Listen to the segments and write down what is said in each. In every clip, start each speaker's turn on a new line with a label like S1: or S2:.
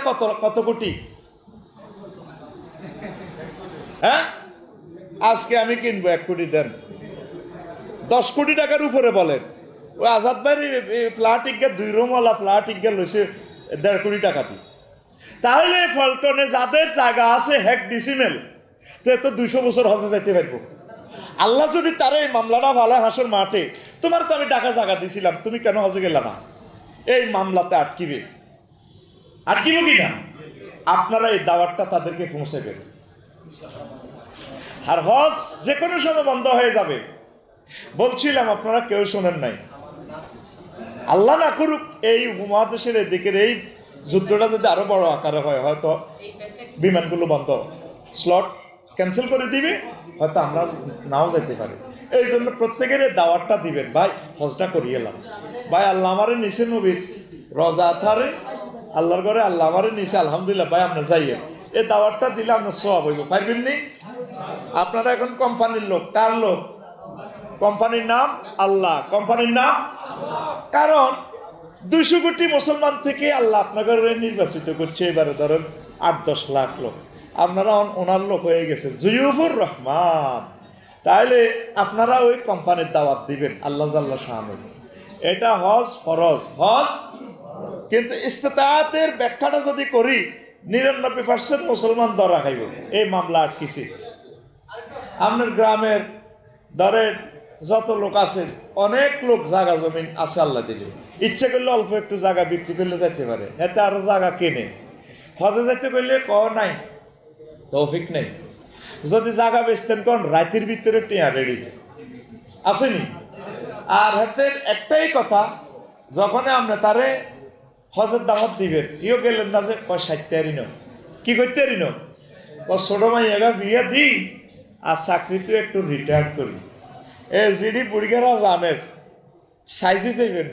S1: কত কত কোটি? হ্যাঁ, আজকে আমি কিনবো 1 কোটি দেন, 10 কোটি টাকার উপরে বলেন। ওই আজাদ ভাই ফ্ল্যাট ইজ্ঞা 2 রুমওয়ালা ফ্ল্যাট ইজ্ঞা লইছে 1.5 কোটি টাকা দিয়ে। তাহলে ফলটনে যাদের জায়গা আছে 1 ডিসিমেল, তো 200 বছর হজে যাইতে পারবো। আল্লাহ যদি তার এই মামলাটা ভালো হাসর মাঠে, তোমার তো আমি টাকা জায়গা দিছিলাম, তুমি কেন হজে গেলা না? এই মামলাতে আটকিবে কি না? আপনারা এই দাওয়াতটা তাদেরকে পৌঁছাবেন। আর হজ যে কোনো সময় বন্ধ হয়ে যাবে বলছিলাম, আপনারা কেউ শোনেন নাই। আল্লাহ না করুক এই উপমহাদেশের এদিকের এই যুদ্ধটা যদি আরো বড় আকারে হয়, হয়তো বিমানগুলো বন্ধ, স্লট ক্যান্সেল করে দিবে, হয়তো আমরা নাও যেতে পারি। এই জন্য প্রত্যেকের দাওয়াতটা দিবেন, ভাই হজটা করিয়ে এলাম, ভাই আল্লাহ আমারে নিচে নবীর রজা থারে আল্লাহর ঘরে আল্লাহ আমারে নিচে, আলহামদুলিল্লাহ ভাই আমরা যাইয়ে এই দাওয়াতটা দিলে আপনার সওয়াব হইব। পারবেন নি? আপনারা এখন কোম্পানির লোক, কার লোক? কোম্পানির নাম আল্লাহ, কোম্পানির নাম। কারণ 200 কোটি মুসলমান থেকে আল্লাহ আপনাকে নির্বাচিত করছে, এবারে ধরেন 8-10 লাখ লোক, আপনারা ওনার লোক হয়ে গেছেন, জুয়ুফুর রহমান। তাহলে আপনারা ওই কোম্পানির দাওয়াত দিবেন, আল্লাহ জাল্লা শাহানু। এটা হজ ফরজ, হজ। কিন্তু ইস্তেতাআতের ব্যাখ্যাটা যদি করি, 99% মুসলমান ধরা খাইব। এই মামলা আটকিছে। আপনার গ্রামের ধরেন যত লোক আছে, অনেক লোক জায়গা জমিন আছে আল্লাহ দিলে, ইচ্ছে করলে অল্প একটু জায়গা বিক্রি করলে যাইতে পারে, এতে আরো জায়গা কেনে। হজে যাইতে করলে নাই, তৌফিক নেই। যদি জায়গা বেচতেন কোন রাতের ভিতরে টিয়া রেডি আসেনি। আর হাতের একটাই কথা, যখন আপনি তারে হজের দামত দিবেন, ইও গেলেন না যে 60 টাকারই ন, কি করতে পারি না, ছোট মাইয়া বিয়ে দিই আর চাকরিতে একটু রিটায়ার করি। এই জিডি বুড়িগারা জানেন সাইজে যাইবেন,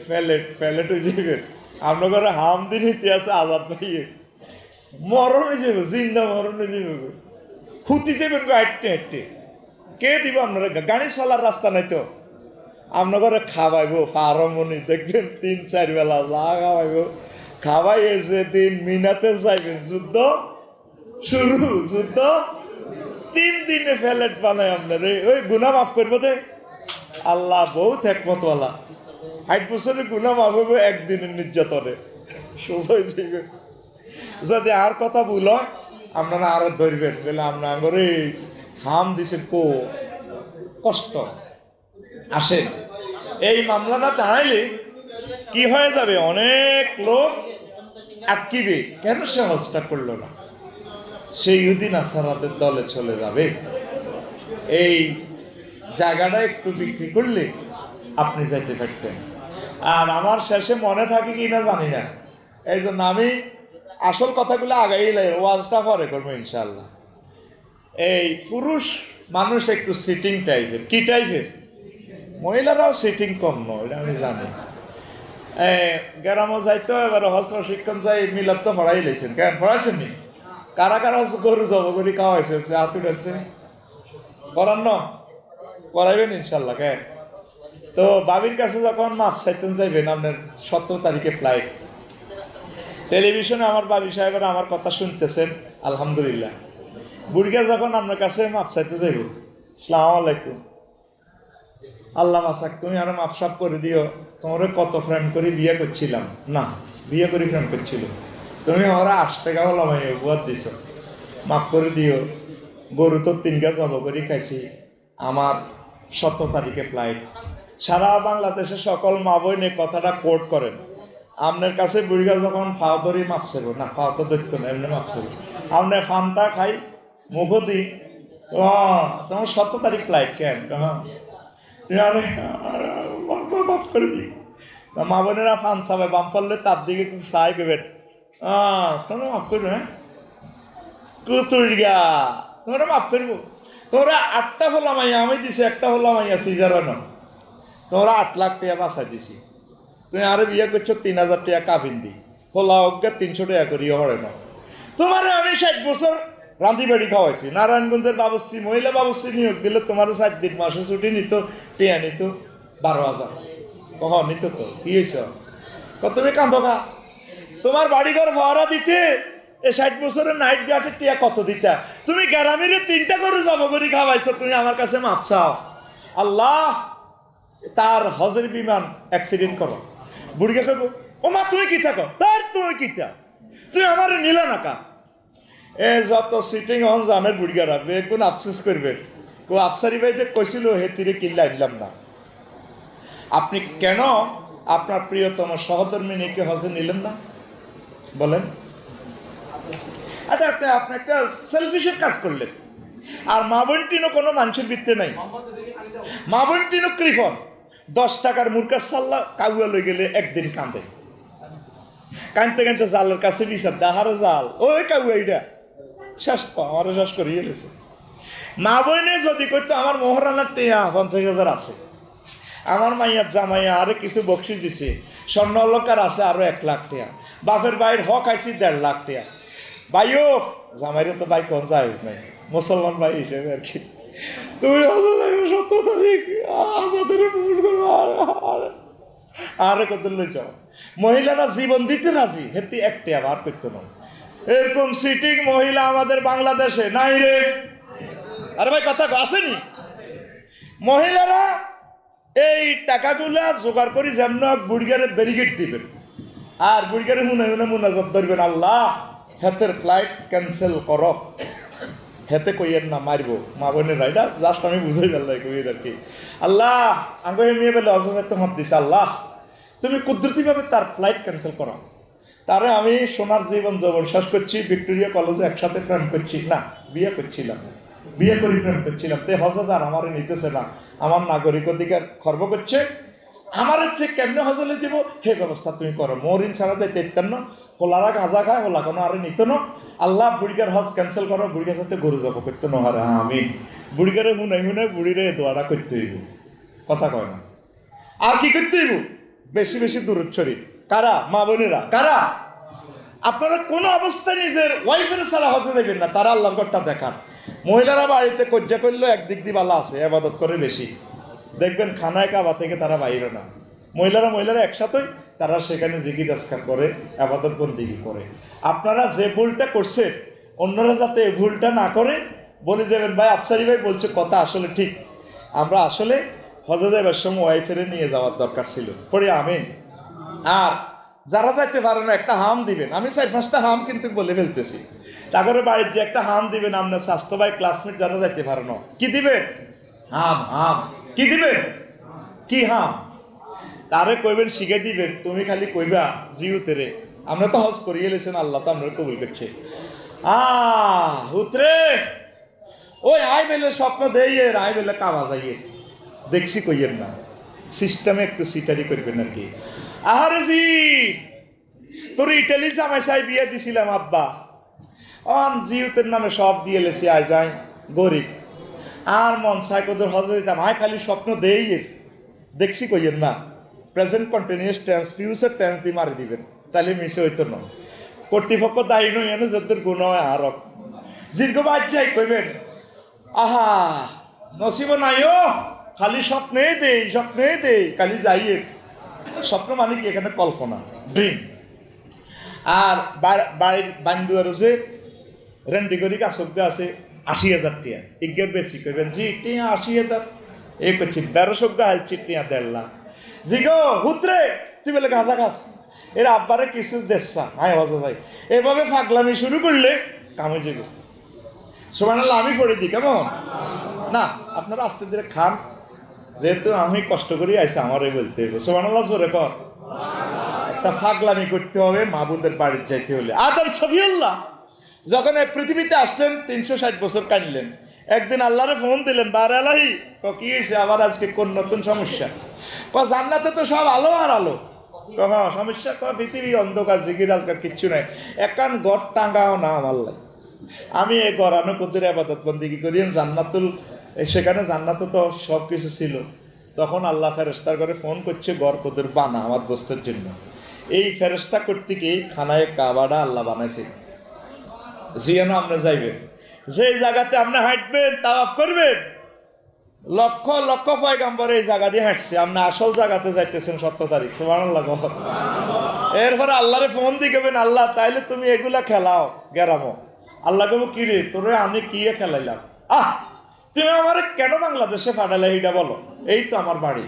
S1: ফ্যালেট হয়ে যাইবেন। আপনার ঘরে হাম দিন ইতিহাসে আজাদ পাইয়ে মরণ হয়ে যাবে, জিন্দা মরণ হয়ে যাবে, হুতি যাবেন হাঁটতে হাঁটতে। কে দিব আপনারা? গাড়ি চলার রাস্তা নাই তো। আপনার ঘরে খাওয়াইব ফারমনি, দেখবেন 3-4 বেলা যা খাওয়াইব, খাওয়াই এসে দিন মিনাতে যাইবেন, যুদ্ধ শুরু, যুদ্ধ 3 দিনে ফ্যালেট বানায় আপনার। ওই গুনাহ মাফ করবো দে আল্লাহ, বহুত একমতওয়ালা। 60 বছরের গুনাহ মাফ হইব একদিনের নির্যাতনে, সোজাই যাইবে। যদি আর কথা ভুল হয়, আপনারা আরো ধরবেন, বলে আপনার ঘরে হাম দিছে কষ্ট আসেন। এই মামলাটা দাঁড়াইলে কি হয়ে যাবে, অনেক লোক আটকিবে। কেন সে হজটা করলো না? সেই ইহুদি নাসারাদের দলে চলে যাবে। এই জায়গাটা একটু বিক্রি করলে আপনি যাইতে পারতেন। আর আমার শেষে মনে থাকে কি না জানি না, এই জন্য আমি আসল কথাগুলো আগাইলে ওয়াজটা পরে করবো ইনশাল্লাহ। এই পুরুষ মানুষ একটু সিটিং টাইপের। কি টাইপের? মহিলারাও সিটিং কম নয়, এটা আমি জানি। গ্রামও যাইতো, এবার হজ প্রশিক্ষণ যাই, মিলাদ তো পড়াই লেছেন। কেন পড়াইছেন নি? কারা কারা গরু জব করি খাওয়াইছে, হাত উঠেছে করার ন করাইবেন ইনশাল্লাহ। কেন তো বাবির কাছে যখন মাছ চাইতেন যাইবেন, আপনার 17 তারিখে ফ্লাইট। টেলিভিশনে আমার বাবি সাহেবের আমার কথা শুনতেছেন, আলহামদুলিল্লাহ। বুড়িয়া যখন আপনার কাছে মাপ চাইতে যাইব, আসসালামু আলাইকুম, আল্লাহ মাসাক তুমি আরো মাপসাপ করে দিও, তোমার কত ফ্রেন্ড করে বিয়ে করছিলাম না, বিয়ে করে ফ্রেন্ড করছিল, তুমি আমার 8 টাকা হলাম উপহার দিছ, মাফ করে দিও। গরু তো 3 গাছ জব করে খাইছি, আমার 17 তারিখে ফ্লাইট। সারা বাংলাদেশের সকল মা বোন কথাটা কোট করেন। আপনার কাছে বুড়িগাল যখন ফাও ধরি মাপছিল না, ফাও তো ধরতো না, এমনি মাপছিল। আপনার ফানটা খাই মুখ দিই, তোমার 17 তারিখ ফ্লাইট কেন? তুমি মাফ করে দিই। মা বোনেরা ফান চাবে, বাম পড়লে তার দিকে খুব সাহায্য করবেন, তোমরা মাফ করবে। হ্যাঁ কুতুরিয়া তোমরা মাফ করবো। তোমরা 8টা হলাম আমি দিছি, 1টা হলাম সিজার ন, তোমরা 8 লাখ টাকা বাঁচাই দিছি। তুমি আরো বিয়ে করছো 3000 টাকা কাবিন দি, হলা অজ্ঞা 300 টাকা করিও হরে না। তোমার আমি 60 বছর রাঁধি বাড়ি খাওয়াইছি। নারায়ণগঞ্জের বাবুশ্রী, মহিলা বাবুশ্রী নিয়োগ দিলে তোমার 4 দিন মাসে ছুটি নিত, টিয়া নিত 12,000 নিত। তো কি হয়েছ? তুমি কান্দো খা, তোমার বাড়িঘর ভাড়া দিতে এই 60 বছরের নাইট গার্ডের টিয়া কত দিতা? তুমি গ্রামের 3টা গরু জমা করে খাওয়াইছো, তুমি আমার কাছে মাপ চাও। আল্লাহ, তার হজের বিমান অ্যাক্সিডেন্ট করো, বুড়িকে কইব ও মা তুমি কি থাকো, তার তুমি কি তা, তুমি আমার নিলা নাকা। এ যত সিটিং অন জানের বুড়িয়া রাখবে, কোন আফসোস করবে, ও আফসারি ভাইদের কইছিল হে তীরে কিল্লা দিলাম না। আপনি কেন আপনার প্রিয়তম সহধর্মী নিকে হজে নিলেন না বলেন? আপনি একটা সেলফিশের কাজ করলেন। আর মা বোন টিনও কোনো মানুষের ভিত্তি নাই। মা বোন টিনও কৃপন। 10 টাকার মুরকার সাল্লা কাউয়া লই গেলে একদিন কান্দে, কানতে কানতে জালের কাছে বিচার দাহারে জাল, ওই কাউয়া এইটা শেষ আমারও শেষ করিয়ে গেছে। মা বোনে যদি করতো আমার মোহরানার টিয়া 50,000 আছে, আমার মাইয়ার জামাইয়া আরো কিছু বকশিস দিছে, স্বর্ণ অলঙ্কার আছে আরো 1 লাখ টাকা, বাপের বাইর হক আইছি 1.5 লাখ টাকা। ভাইও জামাইরে তো ভাই কোন চাইজ নাই, মুসলমান ভাই হিসেবে আর কি। তুমি 17 তারিখ আরে কত লইছ। মহিলারা জীবন দিতে রাজি, হেতি একটি আবার করতো না। এরকম সিটিং মহিলা আমাদের বাংলাদেশে নাই রে। আরে ভাই কথা আসেনি? মহিলারা এই টাকাগুলা জোগাড় করি যেমন বুড়িগারের ব্যারিকেড দিবেন, আর বুড়িগারে হুনে হুনে মুনাজাত ধরবেন, আল্লাহ হেতের ফ্লাইট ক্যান্সেল করো, হেতে কইয়ের না মারবো। মা বোনের রাইডা জাস্ট আমি বুঝাই পারলাই কইয়ের আর কি। আল্লাহ আঙ্গে মেয়ে বলে অজাতে হাত দিছে, আল্লাহ তুমি কুদরতিভাবে তার ফ্লাইট ক্যান্সেল করো। তারে আমি সোনার জীবন যৌবন শেষ করছি, ভিক্টোরিয়া কলেজে একসাথে প্রেম করছি, না বিয়ে করছিলাম, বিয়ে করে প্রেম করছিলাম, তে হজে আর আমারে নিতেছে না, আমার নাগরিক অধিকার খর্ব করছে, আমার হচ্ছে কেমনে হজলে যাব হে ব্যবস্থা তুমি করো। মরিন ছাড়া যাইতে ইত্যান্ন ওলারা গাঁজা খায়, ওলা কোনো আরে নিত না। আল্লাহ বুড়িগার হজ ক্যান্সেল করো, বুড়িগার সাথে গরু জব করতে নহারে। আমি বুড়িগারে হুনাই হুনাই বুড়িরে দোয়ারা করতে হইব, কথা কয় না। আর কি করতে হইব? বেশি বেশি দূরত শরীর। কারা? মা বোনেরা। কারা? আপনারা কোনো অবস্থায় নিজের ওয়াইফের ছাড়া হজে যাবেন না, তারা আল্লাহর ঘরটা দেখান। মহিলারা বাড়িতে কজ্জা করলেও একদিক দিয়ে ভালো আছে, আবাদত করে বেশি, দেখবেন খানায় কাবা থেকে তারা বাইরে না। মহিলারা একসাথেই তারা সেখানে জিকির আজকার করে, আবাদত বন্দিগি করে। আপনারা যে ভুলটা করছেন অন্যরা যাতে এই ভুলটা না করে, বলে যাবেন ভাই আফসারি ভাই বলছে কথা আসলে ঠিক, আমরা আসলে হজে যাবার সময় ওয়াইফেরে নিয়ে যাওয়ার দরকার ছিল, পরে আমিন। আর যারা যাইতে পারে না একটা হাম দিবেন, আমি 4-5টা হাম কিন্তু বলে ফেলতেছি, তারপরে বাড়ির যে একটা হাম দিবেন আপনার স্বাস্থ্য ভাই ক্লাসমেট যারা যাইতে পারে না, কি দিবে? হাম। হাম কি দিবে? কি হাম? তারে কইবেন শিখে দিবেন, তুমি খালি কইবা জিউতে রে আমরা তো হজ করিয়ে লেছেন, আল্লাহ তো আমরা কবুল করছে। হুতরে ওই আই বেলে স্বপ্ন দেইয়ে আই বেলে কামা যাইয়ে দেখছি কইয়ের না, সিস্টেমে একটু সিটারি করবেন আর কি। আহারে জি তোর ইটালি জামাই সাই বিয়ে দিছিলাম আব্বা, অন জিউতের নামে সব দিয়ে লেছি, আয় যাই গরিব, আর মন চাই কোদের হজে দিতাম, আয় খালি স্বপ্ন দেই দেখছি কইয়ের না। Present continuous tense future tense দিয়ে মারি দিবেন, তাহলে মিশে হইতো না। কর্তৃপক্ষ দায়ী নই এনে যদ্দুর গুণ হয় আর দীর্ঘ বাদ যাই কইবেন আহা নসিব নাই ও, খালি স্বপ্নেই দেই খালি যাইয়ে। স্বপ্ন মানে কি? এখানে কল্পনা, ড্রিম। আর বাড়ির বান্ধুয়ার যে রেন্ডিগরি কাছকে আছে 80,000 টিয়া, ইজ্ঞে বেশি কইবেন জি টিয়া 80,000, এ করছি 1200 হালছি টিয়া 1.5 লাখ। জি গো হুতরে তুই বলে গাঁজা খাস, এর আব্বারে কিছু দেশা হায় হজা যাই, এভাবে ফাগলামি শুরু করলে কামে যাবে। সুবহানাল্লাহ আমি পড়ে দিই কেমন না, আপনারা আস্তে ধীরে খান, যেহেতু আমি কষ্ট করি আইসা আমারই বলতে হবে সুবহানাল্লাহ জোরে কর। একটা ফাগলামি করতে হবে মাহবুদের বাড়ির যাইতে হলে। আদম সফিউল্লাহ যখন এই পৃথিবীতে আসলেন 360 বছর কাটলেন, একদিন আল্লাহরে ফোন দিলেন, বারে আলাহি কি হয়েছে আবার আজকে কোন নতুন সমস্যা? জান্নাতে তো সব আলো আর আলো। সমস্যা পৃথিবী অন্ধকার, জিকির আজকাল কিচ্ছু নাই, একান ঘর টাঙ্গাও না আমার লাগে। আমি এই গড়ানো কুদ্দুর আবাদত বন্দিগি করি জান্নাতুল, সেখানে জান্নাতে তো সব কিছু ছিল। তখন আল্লাহ ফেরেস্তার ঘরে ফোন করছে গড় কুদ্দুর বানা আমার দোস্তের জন্য। এই ফেরেস্তা কর্তৃকেই খানায় কাবাটা আল্লাহ বানাইছে, যেন আপনি যাইবেন, যে জায়গাতে আপনি হাঁটবেন তাওয়াফ করবেন, লক্ষ লক্ষ পয়গাম্বর এই জায়গা দিয়ে হাঁটছে, আপনি আসল জায়গাতে যাইতেছেন 17 তারিখ। সুবহানাল্লাহ। এরপরে আল্লাহরে ফোন দিয়ে গেবেন, আল্লাহ তাইলে তুমি এগুলা খেলাও গেরামো। আল্লাহ কেবো কি রে তোরে আমি কি খেলাইলাম, তুমি আমার কেন বাংলাদেশে পাঠালে এইটা বলো, এই তো আমার বাড়ি,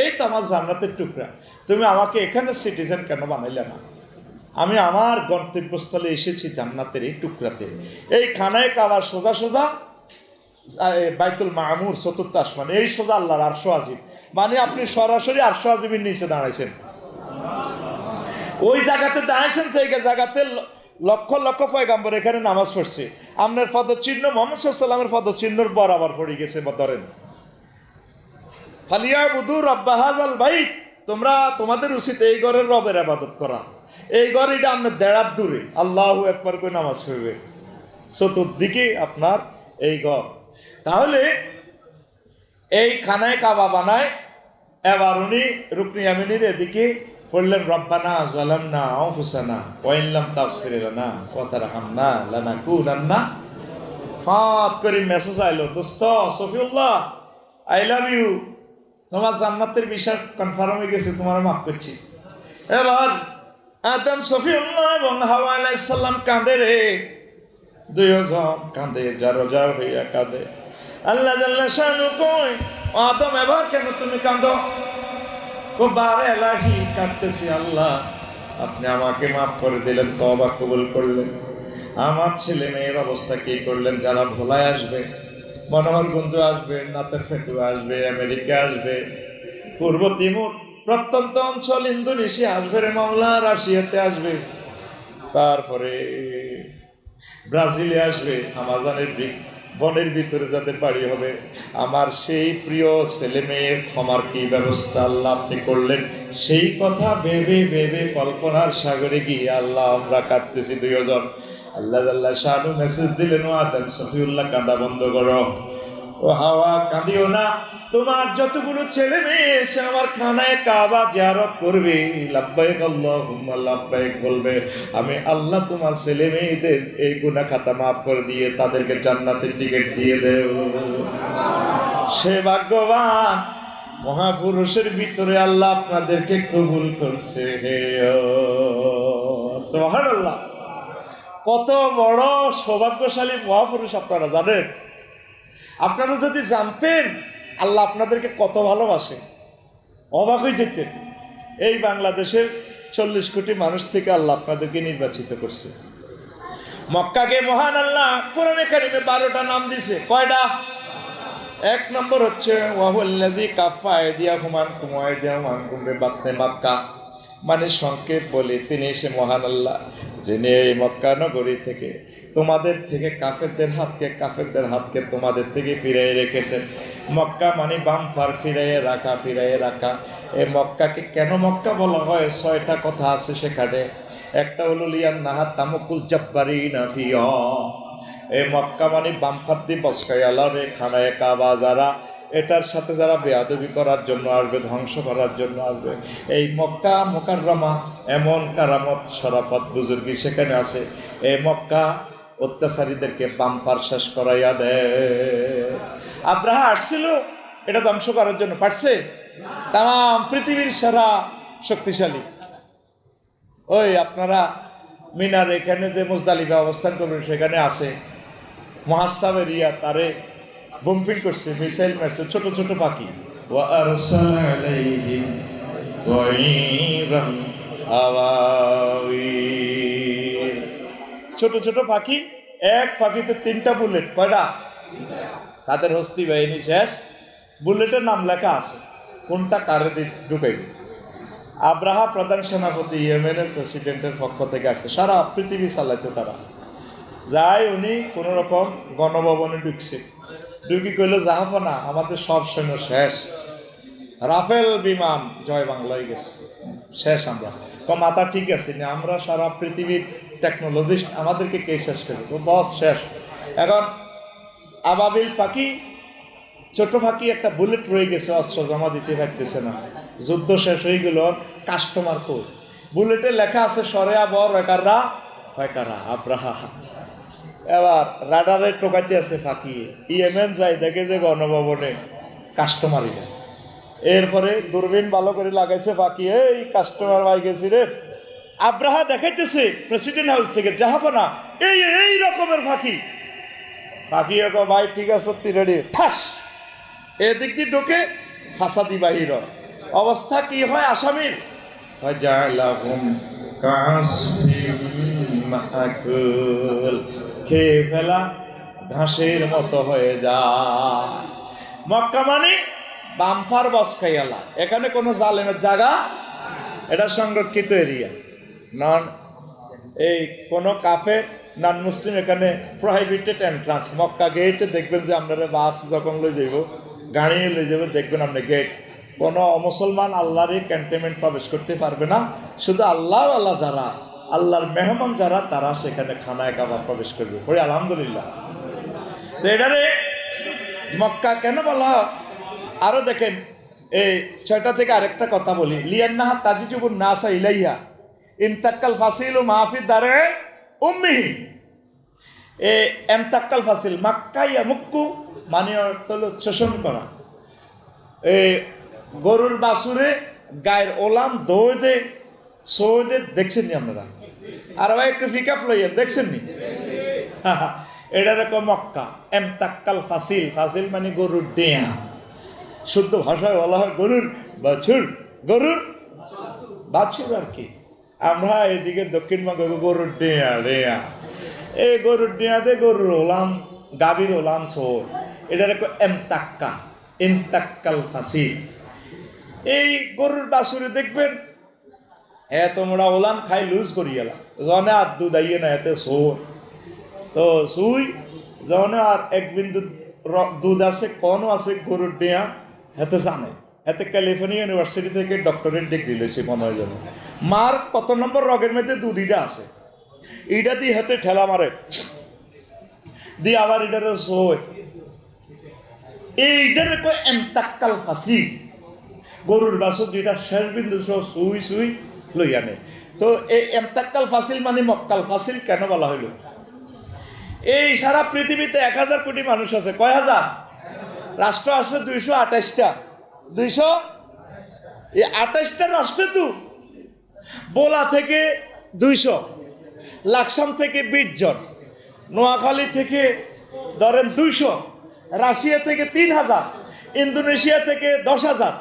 S1: এই তো আমার জান্নাতের টুকরা, তুমি আমাকে এখানে সিটিজেন কেন বানাইলে না? আমি আমার গন্তব্যস্থলে এসেছি জান্নাতের এই টুকরাতে, এই খানায় কাবার সোজা সোজা বাইতুল মামুর চতুর্থ আসমান, এই সোজা আল্লাহর আরশ আজিম, মানে আপনি সরাসরি আরশ আজিমের নিচে দাঁড়াইছেন, ওই জায়গাতে দাঁড়াইছেন, জায়গাতে লক্ষ লক্ষ পয়গাম্বর এখানে নামাজ পড়ছে, আপনার পদচিহ্ন মুহাম্মদ সাল্লাল্লাহু পদচিহ্নর বরাবর পড়ে গেছে। ধরেন ফালিয়াবুদু রাব্বা হাযাল বাইত, তোমরা তোমাদের উচিত এই ঘরের রবের ইবাদত করা। এই ঘর এটা আপনার দেড়ার দূরে, আল্লাহু আকবার করে নামাজ পড়বে, চতুর্দিকে আপনার এই ঘর। তাহলে এই খানায় কাবা বানায়, এবার উনি রুকনি ইয়ামিনের এদিকে পড়লেন রব্বানা যালামনা আনফুসানা ওয়া ইন লাম তাগফির লানা ওয়া তারহামনা লানাকুনান্না, ফাত করে মেসেজ আইলো, দোস্ত সফিউল্লাহ আই লাভ ইউ, তোমার জান্নাতের বিষয় কনফার্ম হয়ে গেছে, তোমার মাফ করছি। এবার আদম সফিউল্লাহ এবং হাওয়া আলাইহিস সালাম কাঁদে রে, দুইজন কাঁদে, যার যার হইয়া কাঁদে। আল্লাহ জাল্লা শানু কই, আদম এবার কেন তুমি কাঁদো? বারে এলাহি কাঁদতেছি, আল্লাহ আপনি আমাকে মাফ করে দিলেন, তওবা কবুল করলেন, আমার ছেলে মেয়ের অবস্থা কি করলেন? যারা ভোলায় আসবে, মনোহরগঞ্জ আসবে, নাতের ফেটু আসবে, আমেরিকা আসবে, পূর্ব তিমুর প্রত্যন্ত অঞ্চল, ইন্দোনেশিয়া আসবে রে মাওলা, রাশিয়াতে আসবে, তারপরে ব্রাজিলে আসবে, আমাজনের বনের ভিতরে যাদের বাড়ি হবে, আমার সেই প্রিয় ছেলে মেয়ের ক্ষমার কি ব্যবস্থা আল্লাহ আপনি করলেন, সেই কথা ভেবে ভেবে কল্পনার সাগরে গিয়ে আল্লাহ আমরা কাঁদতেছি দুইজন। আল্লাহ আল্লাহ শানু মেসেজ দিলেন, ও আদম সফিউল্লাহ কাঁদা বন্ধ করো, ও হাওয়া কাঁদিও না, তোমার যতগুলো ছেলে মেয়ে এসে আমার খানায় কাবা জিয়ারত করবে, লাব্বাইক আল্লাহুম্মা লাব্বাইক বলবে, আমি আল্লাহ তোমার ছেলে মেয়েদের এই গুনাহ খাতা মাফ করে দিয়ে তাদেরকে জান্নাতের টিকিট দিয়ে দেব। সে ভাগ্যবান মহাপুরুষের ভিতরে আল্লাহ আপনাদেরকে কবুল করছে। হে সুবহানাল্লাহ, কত বড় সৌভাগ্যশালী মহাপুরুষ আপনারা জানেন? আপনারা যদি জানতেন আল্লাহ আপনাদেরকে কত ভালোবাসে, অবাক হয়ে যেতেন। এই বাংলাদেশের 40 কোটি মানুষ থেকে আল্লাহ আপনাদেরকে নির্বাচিত করছে। মক্কাকে মহান আল্লাহ কোরআনে কারিমে 12টা নাম দিছে। কয়টা? 1 নম্বর হচ্ছে ওয়াহুল্লাযী কাফা আইদিয়াকুম আনকুম ওয়া আইদিয়াহুম আনকুম বিবাতনি মাক্কা, মানে সংক্ষেপ বলে তিনি সে মহান আল্লাহ যিনি এই মক্কা নগরী থেকে তোমাদের থেকে কাফেরদের হাতকে তোমাদের থেকে ফিরিয়ে রেখেছেন। মক্কা মানে বামফার ফিরাইয়ে রাখা। এই মক্কাকে কেন মক্কা বলা হয়? 6টা কথা আছে সেখানে। একটা হলো লিয়ান নাহাত তামকুল জাব্বারিনা ফিয়া, এই মক্কা মানে বামফার দিয়ে বসকায়ালা রে খানায় কাবা, যারা এটার সাথে যারা বেয়াদবি করার জন্য আসবে, ধ্বংস করার জন্য আসবে, এই মক্কা মুকাররমা এমন কারামত শরাফত বুজুর্গি সেখানে আছে। এই মক্কা অত্যাচারীদেরকে বামফার শেষ করাইয়া দেয়। আব্রাহা আসছিল এটা ধ্বংস করার জন্য, পারছে? তাম পৃথিবীর সারা শক্তিশালী। ওই আপনারা মিনার এখানে যে মুজদালিফা অবস্থান করবেন সেখানে আছে মহাসাবের ইয়া, তারে বম্পিং করছে, মিসাইল মারছে, ছোট ছোট পাখি। ছোট ছোট পাখি, এক পাখিতে 3টা বুলেট। কয়টা? তাদের হস্তি বাহিনী শেষ, বুলেটের নাম লেখা আছে, কোনটা কারে ঢুকাইবে। আব্রাহা প্রধান সেনাপতি, ইয়েমেনের প্রেসিডেন্টের পক্ষ থেকে আসছে, সারা পৃথিবী চালাইছে তারা। যাই উনি কোন রকম গণভবনে ঢুকি কইল, জাহাফনা আমাদের সব সৈন্য শেষ, রাফেল বিমান জয় বাংলায় গেছে, শেষ। আমরা মাথা ঠিক আছে না, আমরা সারা পৃথিবীর টেকনোলজিস্ট, আমাদেরকে কে শেষ করবে? বস শেষ। এখন আবাবিল পাখি, ছোট পাখি, একটা বুলেট রয়ে গেছে, অস্ত্র জমা দিতে পারতেছে না, যুদ্ধ শেষ হয়ে গেল। কাস্টমার কোড বুলেটে লেখা আছে সরে আবর একাররা হয়কারা আব্রাহা। এবার রাডারে টোকাইতে আছে পাখি, ইয়েমেন যাই দেখে যে গণভবনে কাস্টমারই না, এরপরে দূরবীন ভালো করে লাগাইছে বাকি, এই কাস্টমার পাই গেছি রে। আব্রাহা দেখাইতেছে প্রেসিডেন্ট হাউস থেকে জাহাপনা, এই এই রকমের ফাঁকি। ফাঁকি ভাই ঠিক আছে সত্যি রেডি, ঠাস এদিক দিয়ে ঢোকে, ফাঁসাদি বাহির। অবস্থা কি হয় আসামির? খেয়ে ফেলা ঘাসের মতো হয়ে যায়। মক্কা মানে বাম্পার বসকাইয়ালা, এখানে কোনো জালেমের জায়গা, এটা সংরক্ষিত এরিয়া নন। এই কোনো কাফের নন মুসলিম এখানে প্রহিবিটেড এন্ট্রান্স। মক্কা গেটে দেখবেন যে আপনারা বাস যখন লই যাইব, গাড়ি লই যাবে, দেখবেন আপনি গেট, কোনো অমুসলমান আল্লাহর এই ক্যান্টনমেন্ট প্রবেশ করতে পারবে না। শুধু আল্লাহ আল্লাহ যারা, আল্লাহর মেহমান যারা, তারা সেখানে খানায় কাবা প্রবেশ করবে। পড়ি আলহামদুলিল্লাহ। তো এটারে মক্কা কেন বলা? আরো দেখেন এই 6টা থেকে আরেকটা কথা বলি। লিয়ান্নাহা তাজিজুবুন নাসা ইলাইহা ইনতাক্কাল ফাসিলু মাহফিদ দারে উম্মিহি। এ এমতাক্কাল ফাসিল মাক্কাইয়া মুক্কু মানে অর্থ হলো শোষণ করা। এই গরুর বাছুরে গায়ের ওলান দৌড়ে সৌদে দেখছেন নি আপনারা? আর ভাই একটু পিকআপ লইয়া দেখছেন নি? এটা রকম মক্কা এমতাক্কাল ফাসিল। ফাসিল মানে গরুর ডেয়া, শুদ্ধ ভাষায় বলা হয় গরুর বাছুর, গরুর বাছুর আর কি। আমরা এদিকে দক্ষিণবঙ্গে গরুর ডেয়া ডেয়া, এই গরুর ডেয়াতে গরুর ওলান, গাভীর ওলান সোর, এটা রকম এমতাক্কা, এমতাক্কাল ফাসিল। এই গরুর বাছুরে দেখবেন তোমরা ওলান খাই লুজ করিয়ালা, জনে আর দুধ আইয়ে না এতে সোর। তো সুই জনে আর এক বিন্দু দুধ আছে, কনও আছে গরুর ডেয়া, হাতে জানে। হাতে ক্যালিফোর্নিয়া ইউনিভার্সিটি থেকে ডক্টরেট ডিগ্রি লইছে 15 জন। মার কত নম্বর রগের মধ্যে দুধ ইটা আছে, ইটা দিয়ে হাতে ঠেলা মারে, দিয়ে আবার এটারে সোয়। এইটারে কয় এমতাক্কাল ফাসি। গরুর বাছুর যেটা শেষ বিন্দু সহ সুই সুই লই আনে। তো এই এমতাক্কাল ফাসিল মানে মক্কাল ফাসিল কেন বলা হইল? এই সারা পৃথিবীতে 1000 কোটি মানুষ আছে। কয় হাজার? রাষ্ট্র আছে 228টা। 228টা রাষ্ট্রে তো বোলা থেকে 200, লাকসাম থেকে 20 জন, নোয়াখালী থেকে ধরেন 200, রাশিয়া থেকে 3000, ইন্দোনেশিয়া থেকে 10,000,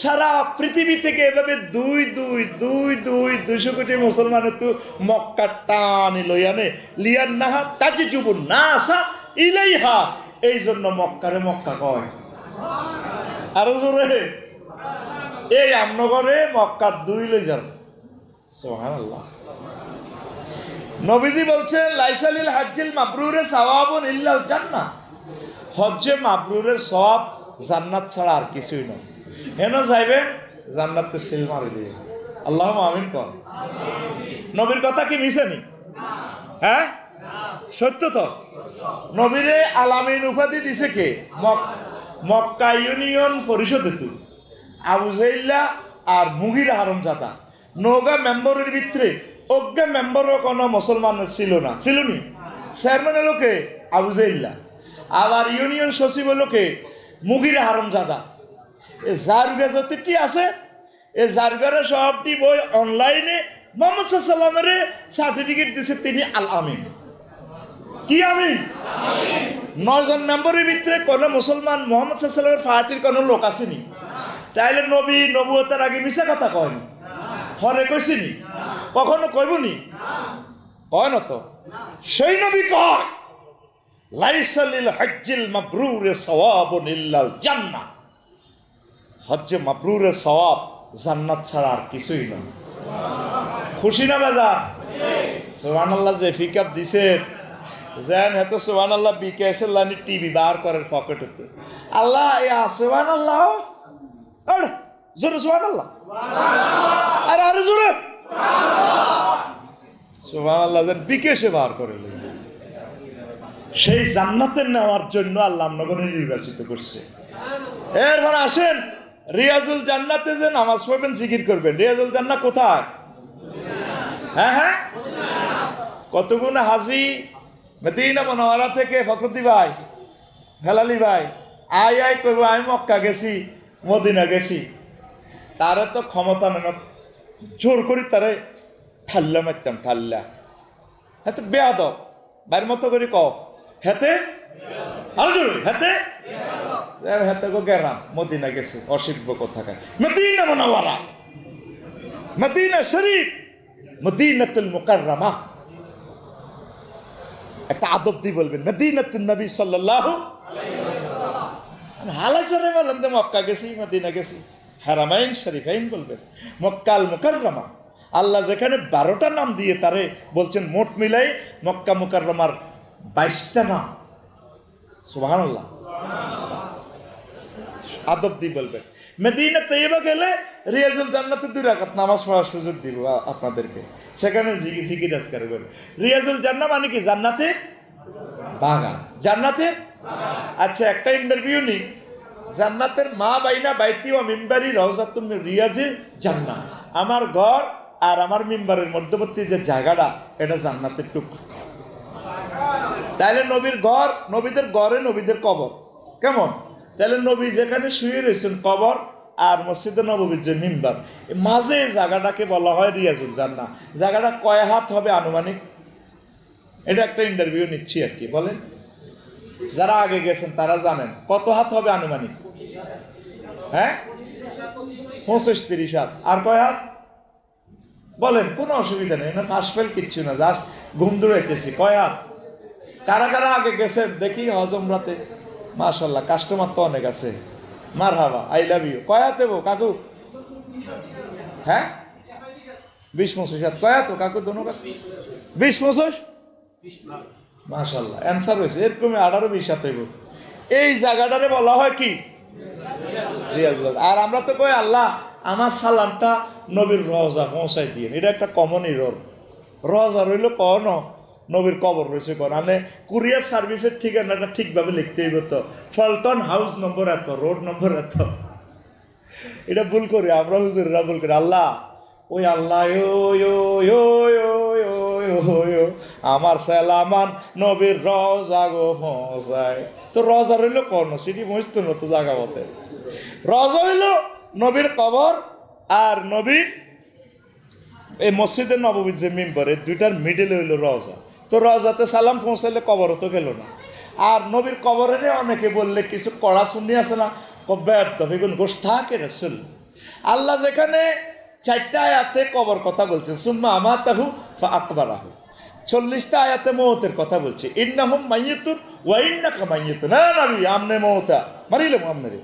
S1: সারা পৃথিবী থেকে এভাবে 200 কোটি মুসলমানের তো মক্কা টানি লইয়ানে। লিয়ান্নাহা তাজিজুবুন নাসা ইলাইহা, এই জন্য মক্কারে মক্কা কয়। আরো জোরে, এই আমনগরে মক্কা 2 লই যান। সুবহানাল্লাহ। নবীজি বলছেন লাইসালিল হাজ্জিল মাবরুরে সাওয়াবুন ইল্লাল জান্নাহ। হজ্জে মাবরুরের সওয়াব জান্নাত ছাড়া আর কিছুই নয়। হেন যাইবেন জান্নাতে সিল মারি দিবে। আল্লাহুম্মা আমিন কর। নবীর কথা কি মিছেনি? হ্যাঁ, সত্য তো। নবীরে আলামিন উপাধি দিছে কে? মক্কা ইউনিয়ন পরিষদে তো আবু জাইল্লা আর মুগিরা হারামজাদা নৌকা মেম্বরের ভিতরে অজ্ঞা মেম্বারও কোনো মুসলমান ছিল না, ছিল নি? চেয়ারম্যান হলো কে? আবু জাইল্লা। আবার ইউনিয়ন সচিব হলো কে? মুগিরা হারামজাদা। এ জারগা যত কি আছে, এ জারগারে সবটি বই অনলাইনে মোহাম্মদ সাল্লামের সার্টিফিকেট দিছে তিনি আল আমিন। কি আমিন? 9 জন মেম্বারের ভিতরে কোনো মুসলমান মোহাম্মদ সাল্লামের পার্টির কোনো লোক আসেনি। তাইলে নবী নবুয়তের আগে মিশা কথা কয়নি, হরে কইছিনি, কখনো কইবনি, কয় না তো। সেই নবী কয় লাইসালিল হজ্জিল মাবরুরে সাওয়াবুন ইল্লাল জান্নাহ। হজ্জে মাবরুরের সওয়াব জান্নাত ছাড়া আর কিছুই নয়। খুশি না বাজার? সুবহানাল্লাহ। যে পিকআপ দিছে যেন হেতো সুবহানাল্লাহ বিকেএসের লাইনে টিভি বার করার পকেটেতে। আল্লাহ ইয়া সুবহানাল্লাহ, আরে জোরে সুবহানাল্লাহ, আর আরে জোরে সুবহানাল্লাহ, যেন বিকেএসে বার করে লইছে। সেই জান্নাতের নেওয়ার জন্য আল্লাহ নগরে নির্বাচিত করছে। এরপর আসেন রিয়াজুল জান্নাতে যে নামাজ পড়বেন, জিকির করবেন। রিয়াজুল জান্নাত কোথায়? হ্যাঁ হ্যাঁ, কতগুণ হাজি মদিনা মুনাওয়ারা থেকে ফখরুদ্দি ভাই, হেলালি ভাই আই কইব আমি মক্কা গেছি, মদিনা গেছি, তারা তো ক্ষমতা নেন, জোর করি তারে ঠাল্লা মারতাম, ঠাল্লা। হাতে বেয়াদব, বাইর মতো করি ক হেতে আরো জোরে হেতে হেতে গো গেরাম। মদিনা গেছি, অসিদ্ধ কোথাকার, মদিনা মুনাওয়ারা, মদিনা শরীফ, মদিনাতুল মুকাররমা। একটা আদব দিয়ে বলবেন মদিনাতুন নবী সাল্লাল্লাহু আলাইহি ওয়াসাল্লাম। আমি হালাসরে বললাম যে মক্কা গেছি, মদিনা গেছি, হারামাইন শরীফাইন বলবেন, মক্কাল মুকাররমা। আল্লাহ যেখানে 12টা নাম দিয়ে তারে বলছেন, মোট মিলাই মক্কা মুকাররমার 22টা নাম। সুবহানাল্লাহ। আদব দিয়ে বলবেন। মদিনা তৈয়বা গেলে রিয়াজুল জান্নাতে 2 রাকাত নামাজ পড়ার সুযোগ দিব আপনাদেরকে, সেখানে জিকির আজকার করবেন। রিয়াজুল জান্নাত মানে কি? জান্নাতে বাগান, জান্নাতে। আচ্ছা, একটা ইন্টারভিউ নি, জান্নাতের মা বাইনা বাইতি ও মিম্বারি রওজাতুম মিন রিয়াজিল জান্নাহ। আমার ঘর আর আমার মিম্বারের মধ্যবর্তী যে জায়গাটা, এটা জান্নাতের টুকরা। তাহলে নবীর ঘর, নবীদের ঘরে নবীদের কবর কেমন? তাহলে নবী যেখানে শুয়ে রয়েছেন কবর, আর মসজিদে নববীর যে মিম্বার, মাঝে জায়গাটাকে বলা হয় রিয়াজুল জান্নাহ। জায়গাটা কয় হাত হবে আনুমানিক? এটা একটা ইন্টারভিউ নিচ্ছি আর কি, বলেন। যারা আগে গেছেন তারা জানেন কত হাত হবে আনুমানিক? হ্যাঁ, 25-30 হাত। আর কয় হাত বলেন? কোনো অসুবিধা নেই, না ফাঁস ফেল কিচ্ছু না, জাস্ট ঘুম দৌড়াইতেছি। কয় হাত? কারা কারা আগে গেছেন দেখি হজম রাতে? মাশাল্লাহ, কাস্টমার তো অনেক আছে। মারহাবা, আই লাভ ইউ। কয় হাত দেবো কাকু? হ্যাঁ, 20-25 হাত। কয় হাত কাকু? দোনো কাকু 20-25। মাশাল্লাহ, অ্যান্সার হয়েছে। এরকমই 18-20 হাত হইব। এই জায়গাটারে বলা হয় কি? রিয়াজুল। আর আমরা তো কই, আল্লাহ আমার সালামটা নবীর রওজা পৌঁছাই দিয়ে। এটা একটা কমনই রোল। রওজা রইল কন, নবীর কবর রয়েছে কন। মানে কুরিয়ার সার্ভিসের ঠিকানাটা ঠিকভাবে লিখতে হইব তো, ফলটন হাউস নম্বর এত, রোড নম্বর এত। এটা ভুল করি আমরা, হুজুররা ভুল করি। আল্লাহ, ওই আল্লাহ আমার সালামান নবীর রওজা গো পৌঁছায়। তো রওজা রইল কন, সেটি মস্ত নতো জায়গা মতে। রওজা হইল নবীর কবর, আর নবীর এই মসজিদের নববীর যে মিম্বর, এই দুইটার মিডলে হইল রওজা। তো রওজাতে সালাম পৌঁছাইলে কবরও তো গেল না। আর নবীর কবরের অনেকে বললে কিছু কড়া শুনি আছে না, বেগুন গোষ্ঠাকে রসুল। আল্লাহ যেখানে 4টা আয়াতে কবর কথা বলছেন, সুম্মা আমাতাহু ফাআকবারাহু, 40টা আয়াতে মওতের কথা বলছে। ইন্নাহুম মাইয়িতুন ওয়া ইন্নাকা মাইয়িতুন। না নবী, আমনে মওতা মারিলাম আমনে,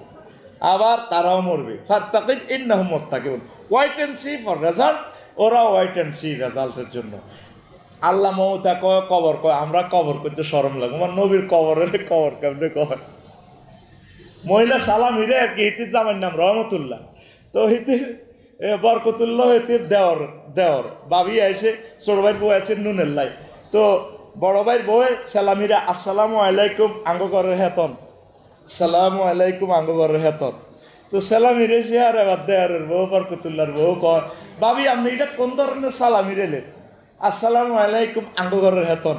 S1: আবার তারাও মরবে। ফাত্তাকিব ইন্নাহুম মুত্তাকিবুন। Wait and see for result. ওরা ওয়াইট অ্যান্ড সি রেজাল্টের জন্য। আল্লাহ মওতা কয়, কবর কয়। আমরা কবর করতে শরম লাগে, আমার নবীর কবরের কবর কেমনে কয়? মহিলা সালাম হিরে আর কি, হিতির জামার নাম রহমতুল্লাহ। তো হিতির বরকতুল্লাহ, হিতির দেওর দেওর বাবি আইসে, ছোট ভাইয়ের বউ আছে নুনের লাই। তো বড় ভাইয়ের বউ সালামিরা আসসালামু আলাইকুম আঙ্গ ঘরের হেতন, সালামু আলাইকুম আঙ্গ ঘরের হেতন। তো সালামিরে সে আর এবার দেওয়ারের বউ বরকতুল্লাহর বউ কয়, বাবি আপনি এটা কোন ধরনের সালামিরে লেন? আসসালামু আলাইকুম আঙ্গ ঘরের হেতন।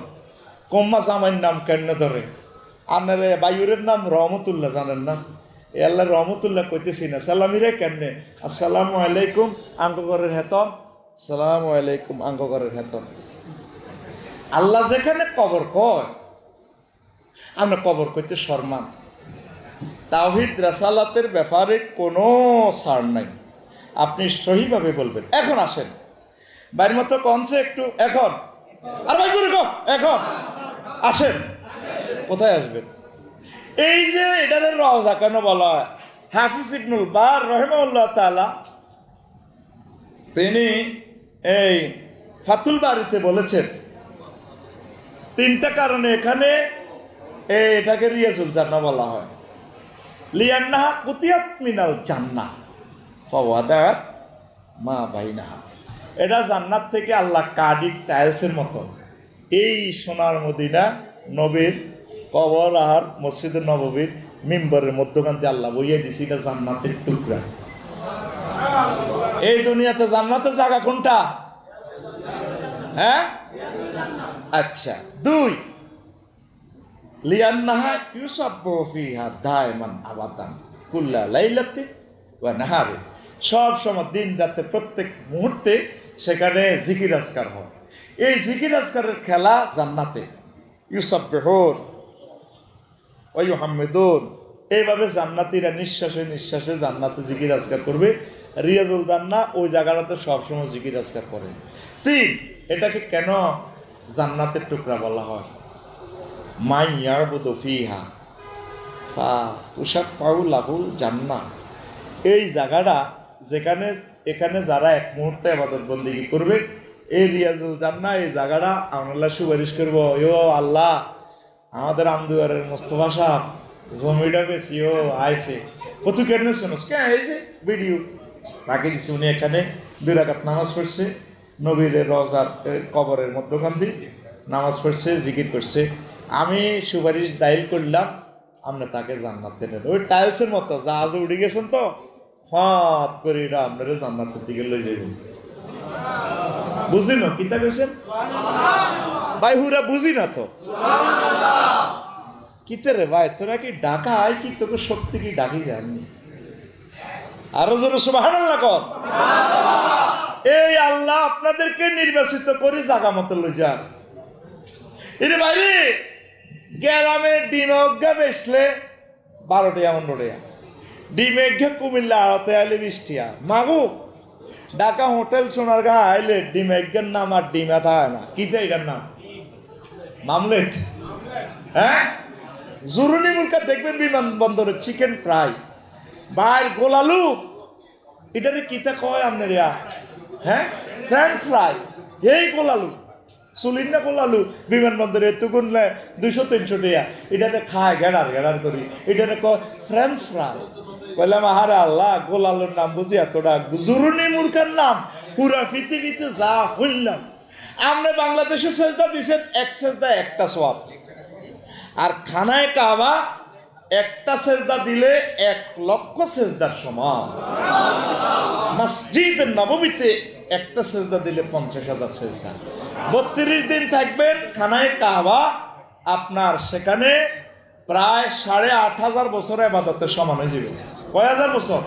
S1: কম্মা জামাইর নাম কেন ধরে? আপনার বায়ুরের নাম রহমতুল্লাহ, জানেন না? এ আল্লাহ রহমতুল্লাহ কইতেছি না, সালামিরে কেমনে? আসসালামু আলাইকুম আঙ্গঘরের হেতন, সালামু আলাইকুম আঙ্গঘরের হেতন। আল্লাহ যেখানে কবর কয়, আমরা কবর কইতে শর্মান। তাওহীদ রাসালাতের ব্যাপারে কোনো ছাড় নাই, আপনি সহিভাবে বলবেন। এখন আসেন, বাইরের মতো কনছে একটু এখন, আর ভাই জোরে কম, এখন আসেন। কোথায় আসবেন? এই যে এটাদের রওজা কেন বলা হয়? হাফিজ ইবনুল বার রাহিমাহুল্লাহ তাআলা তিনি এই ফাতুল বারিতে বলেছেন 3টা কারণে এখানে এটাকে রিয়াজুল জান্নাহ বলা হয়। লিয়ান্নাহা কুতিয়াত মিনাল জান্নাহ ফাওয়াদাত মা বাইনাহা। এটা জান্নাত থেকে আল্লাহ কার্ডিক টাইলসের মতো এই সোনার মদিনা নবীর কবর আর মসজিদের নববীর মিম্বরের মধ্যখান দিয়ে আল্লাহ বইয়ে দিছি, এটা জান্নাতের টুকরা। এই দুনিয়াতে জান্নাতের জায়গা কোনটা? হ্যাঁ, আচ্ছা। 2, লিয়ান্নাহা ইউসাব্বু ফিহা দায়মান আবাদান কুল্লা লাইলাতি ওয়া নাহারে, সব সময় দিন রাতে প্রত্যেক মুহূর্তে সেখানে জিকির আজকার হয়। এই জিকির আজকারের খেলা জান্নাতে, ইউসাব্বিহুন ওয়া ইউহাম্মিদুন, এইভাবে জান্নাতীরা নিঃশ্বাসে নিঃশ্বাসে জান্নাতে জিকির আজকার করবে। রিয়াজুল জান্নাহ ওই জায়গাটাতে সবসময় জিকির আজকার করে। 3, এটাকে কেন জান্নাতের টুকরা বলা হয়? মাই ইয়ারবুদু ফিহা ফা উশাফাউ লাহুল জান্নাহ, এই জায়গাটা যেখানে এখানে যারা এক মুহূর্তে ইবাদত বন্দেগী করবে, এই রিয়াজুল জান্নাহ এই জায়গাটা আমরা সুপারিশ করবো, ও আল্লাহ আমাদের আমদুয়ারের মোস্তফা সাহেব জমিটা বেশি ও আইসে কত কেন শোনস কে আইছে ভিডিও তাকে দিচ্ছে, উনি এখানে 2 রাকাত নামাজ পড়ছে, নবীর রওজার কবরের মধ্যখান দিয়ে নামাজ পড়ছে, জিকির করছে, আমি সুপারিশ দায়ের করলাম, আমরা তাকে জান্নাতে নেন। ওই টাইলসের মতো জাহাজে উঠে গেছেন তো ফট করে আপনারা জান্নাতের দিকে লই যাবেন। বুঝি না কিতা গেছেন ভাই, হুরা বুঝি না তো কিতে রে ভাই, তোরা কি ডাকা আয় কি তোকে সত্যি কি ডাকি যাননি? আরো জোরে সুবহানাল্লাহ কর। এই আল্লাহ আপনাদেরকে নির্বাচিত করে জাগা মতো লই যান। এরে ভাই গ্রামের ডিম অজ্ঞা বেচলে 12 টাকা 15 টাকা, ডিম এজ্ঞা কুমিল্লা আড়তে আইলে 20 টাকা, মাগু ঢাকা হোটেল সোনারগাঁ আইলে ডিম এজ্ঞার নাম আর ডিমা থাকে না, কিতে এটার নাম মামলেট। হ্যাঁ, জরুরি মুরকা দেখবেন বিমানবন্দরে চিকেন ফ্রাই, বাইর গোলালু এটারে কিতা কয় আপনার, হ্যাঁ ফ্রেঞ্চ ফ্রাই, এই গোলালু চুলিন না গোলালু বিমানবন্দরে এতগুণ 200-300 টাকা, এটাতে খায় গেড়ার গেড়ার করি, এটাতে কয় ফ্রেঞ্চ ফ্রাই। বললাম আহারে আল্লাহ, গোলালুর নাম বুঝি এতটা, জরুরি মুরকার নাম পুরা পৃথিবীতে যা হইলাম। আপনি বাংলাদেশে সেজদা দিচ্ছেন, এক সেজদা একটা সওয়াব, আর খানায় কাবা একটা সেজদা দিলে 1 লক্ষ সেজদার সমান। মসজিদ নববীতে একটা সেজদা দিলে 50,000 সেজদা। 32 দিন থাকবেন খানায় কাবা, আপনার সেখানে প্রায় 8,500 বছর ইবাদতের সমান হয়ে যাবে। কয় হাজার বছর?